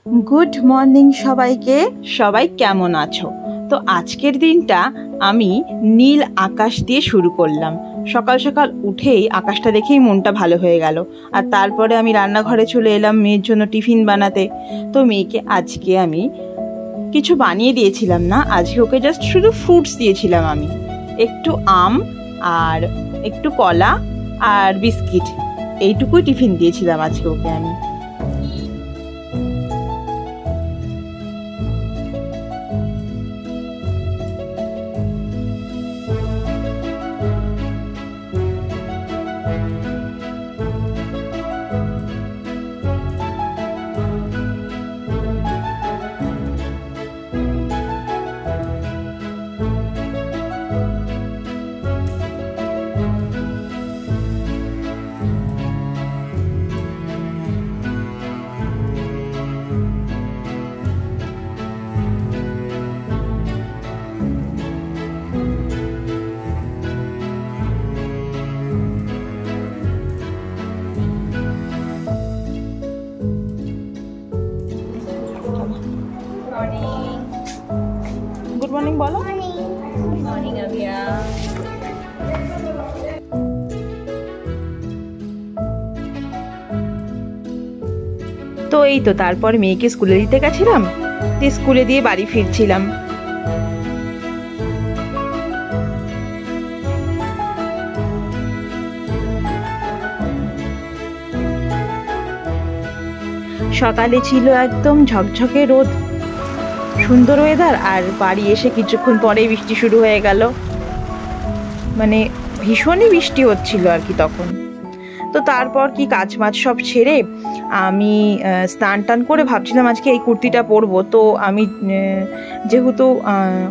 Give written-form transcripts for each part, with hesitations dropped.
Good morning সবাইকে। সবাই কেমন আছো? তো আজকের দিনটা আমি নীল আকাশ দিয়ে শুরু করলাম। সকাল সকাল উঠেই আকাশটা দেখেই মনটা ভালো হয়ে গেল। আর তারপরে আমি রান্নাঘরে চলে এলাম মেয়ের জন্য টিফিন বানাতে। তো মেয়েকে আজকে আমি কিছু বানিয়ে দিয়েছিলাম না, আজকে ওকে জাস্ট শুধু ফ্রুটস দিয়েছিলাম। আমি একটু আম আর একটু কলা আর বিস্কিট, এইটুকুই টিফিন দিয়েছিলাম আজকে ওকে আমি। গুড মর্নিং বলো। মর্নিং আভিয়া। তো এই তো তারপর মেয়েকে স্কুলে দিতে গেছিলাম, স্কুলে দিয়ে বাড়ি ফিরছিলাম। সকালে ছিল একদম ঝকঝকে রোদ, সুন্দর ওয়েদার, আর বাড়ি এসে কিছুক্ষণ পরেই বৃষ্টি শুরু হয়ে গেল। মানে ভীষণই বৃষ্টি হচ্ছিল আর কি তখন। তো তারপর কি কাজ মাছ সব ছেড়ে আমি স্নান টান করে ভাবছিলাম আজকে এই কুর্তিটা পরবো। তো আমি যেহেতু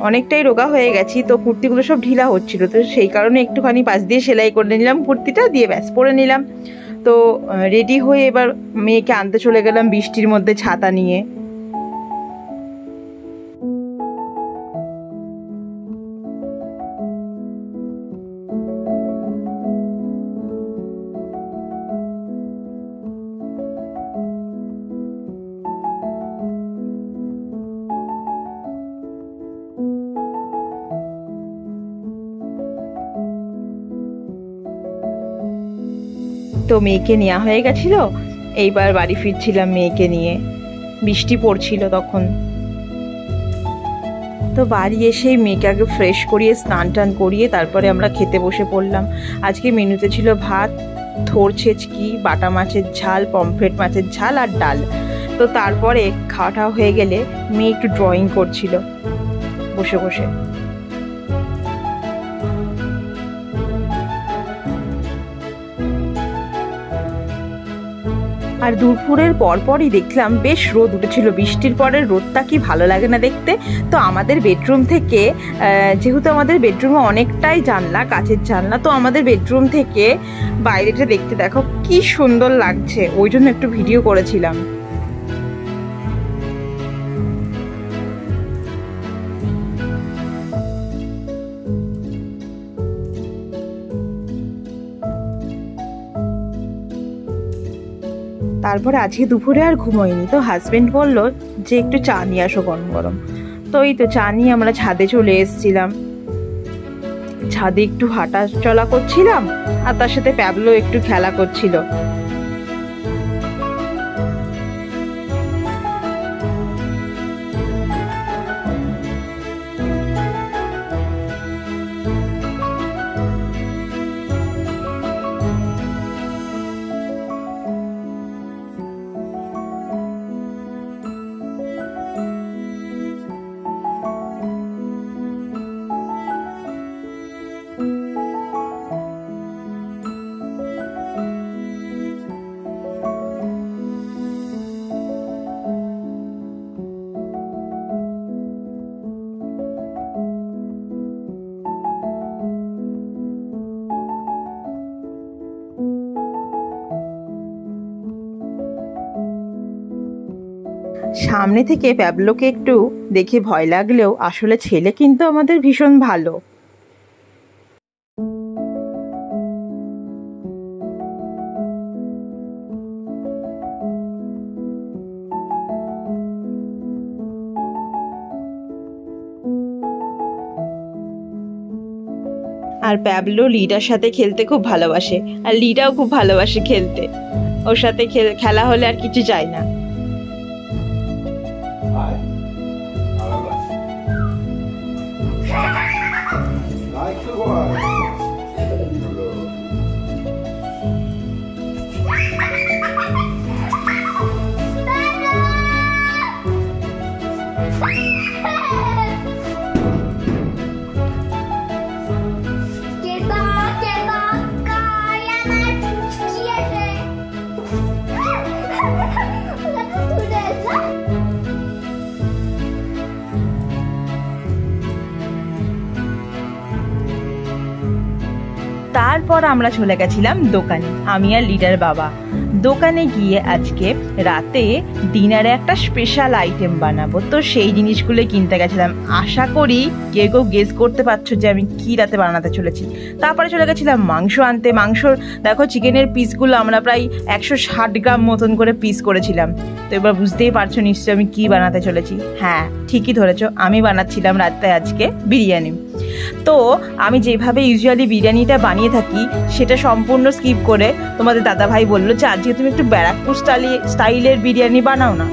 অনেকটাই রোগা হয়ে গেছি, তো কুর্তিগুলো সব ঢিলা হচ্ছিল, তো সেই কারণে একটুখানি পাশ দিয়ে সেলাই করে নিলাম কুর্তিটা, দিয়ে ব্যাস পরে নিলাম। তো রেডি হয়ে এবার মেয়েকে আনতে চলে গেলাম বৃষ্টির মধ্যে ছাতা নিয়ে। তো মেয়েকে নেওয়া হয়ে গেছিল, এইবার বাড়ি ফিরছিলাম মেয়েকে নিয়ে। বৃষ্টি পড়ছিল তখন। তো বাড়ি এসেই মেয়েকে আগে ফ্রেশ করিয়ে স্নান টান করিয়ে তারপরে আমরা খেতে বসে পড়লাম। আজকে মেনুতে ছিল ভাত, থোর ছেচকি, বাটা মাছের ঝাল, পমফ্রেট মাছের ঝাল আর ডাল। তো তারপরে খাওয়াটা হয়ে গেলে মেয়ে একটু ড্রয়িং করছিল বসে বসে। আর দুপুরের পরপরই দেখলাম বেশ রোদ উঠেছিল। বৃষ্টির পরের রোদটা কি ভালো লাগে না দেখতে। তো আমাদের বেডরুম থেকে, যেহেতু আমাদের বেডরুমে অনেকটাই জানলা, কাচের জানলা, তো আমাদের বেডরুম থেকে বাইরেটা দেখতে দেখো কি সুন্দর লাগছে, ওই জন্য একটু ভিডিও করেছিলাম। তারপরে আজকে দুপুরে আর ঘুমোইনি। তো হাজবেন্ড বলল যে একটু চা নিয়ে আসো গরম গরম। তো এই তো চা নিয়ে আমরা ছাদে চলে এসেছিলাম। ছাদে একটু হাঁটা চলা করছিলাম, আর তার সাথে প্যাবলো একটু খেলা করছিল। সামনে থেকে প্যাবলোকে একটু দেখে ভয় লাগলেও আসলে ছেলে কিন্তু আমাদের ভীষণ ভালো। আর প্যাবলো লিডার সাথে খেলতে খুব ভালোবাসে, আর লিডাও খুব ভালোবাসে খেলতে। ওর সাথে খেলা হলে আর কিছু চাই না। তারপর আমরা চলে গেছিলাম দোকানে, আমি আর লিডার বাবা। দোকানে গিয়ে আজকে রাতে ডিনারে একটা স্পেশাল আইটেম বানাবো, তো সেই জিনিসগুলো কিনতে গেছিলাম। আশা করি কেউ গেস করতে পারছো যে আমি কি রাতে বানাতে চলেছি। তারপরে চলে গেছিলাম মাংস আনতে। মাংসর দেখো চিকেনের পিসগুলো আমরা প্রায় 160 গ্রাম মতন করে পিস করেছিলাম। তো এবার বুঝতেই পারছো নিশ্চয়ই আমি কি বানাতে চলেছি। হ্যাঁ, ঠিকই ধরেছো, আমি বানাচ্ছিলাম রাতে আজকে বিরিয়ানি। তো আমি যেভাবে ইউজুয়ালি বিরিয়ানিটা বানিয়ে থাকি সেটা সম্পূর্ণ স্কিপ করে তোমাদের দাদাভাই বললো যে আজকে তুমি একটু ব্যারাকপুর স্টাইলের বিরিয়ানি বানাও না।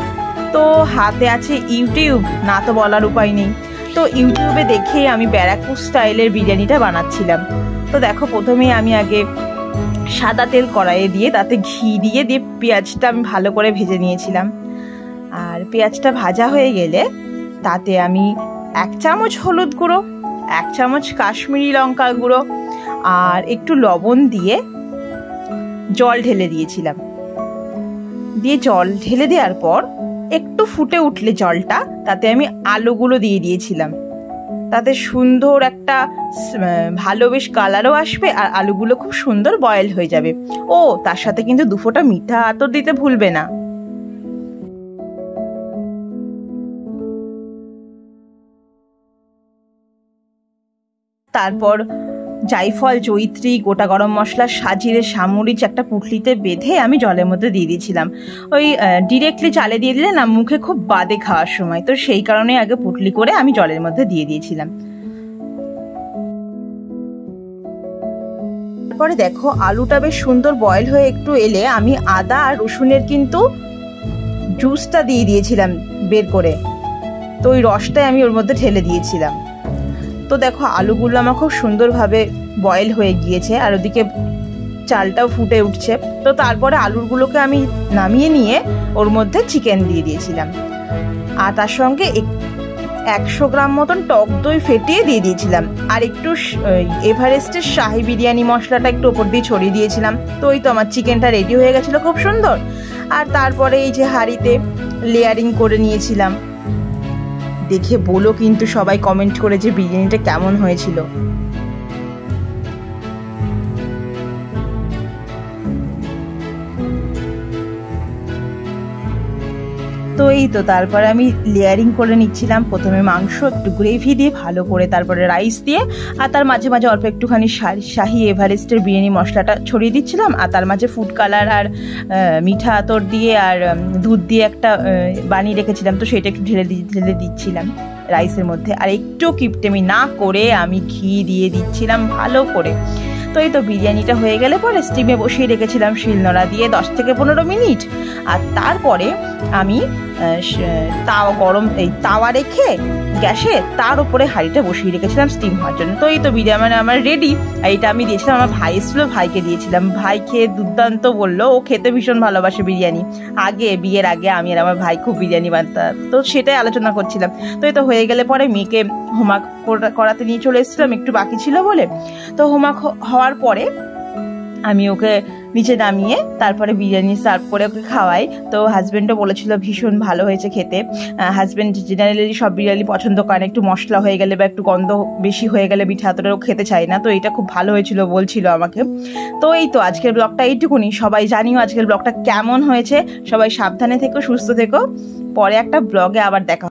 তো হাতে আছে ইউটিউব, না তো বলার উপায় নেই। তো ইউটিউবে দেখে আমি ব্যারাকপুর স্টাইলের বিরিয়ানিটা বানাচ্ছিলাম। তো দেখো, প্রথমেই আমি আগে সাদা তেল কড়াইয়ে দিয়ে তাতে ঘি দিয়ে পেঁয়াজটা আমি ভালো করে ভেজে নিয়েছিলাম। আর পেঁয়াজটা ভাজা হয়ে গেলে তাতে আমি 1 চামচ হলুদ গুঁড়ো, 1 চামচ কাশ্মীরি লঙ্কার গুঁড়ো আর একটু লবণ দিয়ে জল ঢেলে দিয়েছিলাম। দিয়ে জল ঢেলে দেওয়ার পর একটু ফুটে উঠলে জলটা, তাতে আমি আলুগুলো দিয়ে দিয়েছিলাম। তাতে সুন্দর একটা ভালো বেশ কালারও আসবে আর আলুগুলো খুব সুন্দর বয়েল হয়ে যাবে। ও তার সাথে কিন্তু 2 ফোঁটা মিঠা আতর দিতে ভুলবে না। তারপর জায়ফল, জয়িত্রী, গোটা গরম মশলা, সাজিরে, সামরিচ একটা পুঁটলিতে বেঁধে আমি জলের মধ্যে দিয়ে দিয়েছিলাম। ওই ডিরেক্টলি চালে দিয়ে দিলে না মুখে খুব বাদে খাওয়ার সময়, তো সেই কারণে আগে পুঁটলি করে আমি জলের মধ্যে দিয়ে দিয়েছিলাম। তারপরে দেখো আলুটা বেশ সুন্দর বয়েল হয়ে একটু এলে আমি আদা আর রসুনের কিন্তু জুসটা দিয়ে দিয়েছিলাম বের করে। তো ওই রসটাই আমি ওর মধ্যে ঢেলে দিয়েছিলাম। তো দেখো আলুগুলো আমার খুব সুন্দরভাবে বয়েল হয়ে গিয়েছে আর ওদিকে চালটাও ফুটে উঠছে। তো তারপরে আলুগুলোকে আমি নামিয়ে নিয়ে ওর মধ্যে চিকেন দিয়ে দিয়েছিলাম আর তার সঙ্গে 100 গ্রাম মতন টক দই ফেটিয়ে দিয়ে দিয়েছিলাম আর একটু এভারেস্টের শাহি বিরিয়ানি মশলাটা একটু ওপর দিয়ে ছড়িয়ে দিয়েছিলাম। তো ওই তো আমার চিকেনটা রেডি হয়ে গেছিলো খুব সুন্দর। আর তারপরে এই যে হাঁড়িতে লেয়ারিং করে নিয়েছিলাম। দেখে বলো কিন্তু সবাই কমেন্ট করে যে বিরিয়ানিটা কেমন হয়েছিল। তো এই তো তারপরে আমি লেয়ারিং করে নিচ্ছিলাম। প্রথমে মাংস একটু গ্রেভি দিয়ে ভালো করে, তারপরে রাইস দিয়ে, আর তার মাঝে মাঝে অল্প একটুখানি শাহি এভারেস্টের বিরিয়ানি মশলাটা ছড়িয়ে দিচ্ছিলাম। আর তার মাঝে ফুড কালার আর মিঠা আতর দিয়ে আর দুধ দিয়ে একটা বানিয়ে রেখেছিলাম, তো সেটা একটু ঢেলে দিচ্ছিলাম রাইসের মধ্যে। আর একটু কিপটেমি না করে আমি ঘি দিয়ে দিচ্ছিলাম ভালো করে। তো এই তো বিরিয়ানিটা হয়ে গেলে পরে স্টিমে বসিয়ে রেখেছিলাম শিলনোড়া দিয়ে 10 থেকে 15 মিনিট। আর তারপরে আমি তাওয়া রেখে গ্যাসে তার উপরে হাঁড়িটা বসিয়ে রেখেছিলাম স্টিম হওয়ার জন্য। তো এই তো বিরিয়ানি আমার রেডি। আর এটা আমি দিয়েছিলাম আমার ভাই এসেছিল, ভাইকে দিয়েছিলাম। ভাই খেয়ে দুর্দান্ত বললো, ও খেতে ভীষণ ভালোবাসে বিরিয়ানি। বিয়ের আগে আমি আর আমার ভাই খুব বিরিয়ানি বানাতাম, তো সেটাই আলোচনা করছিলাম। তো এই তো হয়ে গেলে পরে মেয়েকে হোমওয়ার্ক করাতে নিয়ে চলে এসেছিলাম, একটু বাকি ছিল বলে। তো হোমওয়ার্ক হওয়ার পরে আমি ওকে নিচে নামিয়ে তারপরে বিরিয়ানি সার্ভ করে ওকে খাওয়াই। তো হাজব্যান্ডও বলেছিল ভীষণ ভালো হয়েছে খেতে। হাজব্যান্ড জেনারেলি সব বিরিয়ানি পছন্দ করে না, একটু মশলা হয়ে গেলে বা একটু গন্ধ বেশি হয়ে গেলে মিঠা আতরেও খেতে চায় না। তো এটা খুব ভালো হয়েছিল বলছিল আমাকে। তো এই তো আজকের ব্লগটা এইটুকুনি। সবাই জানিও আজকের ব্লগটা কেমন হয়েছে। সবাই সাবধানে থেকো, সুস্থ থেকো। পরে একটা ব্লগে আবার দেখা।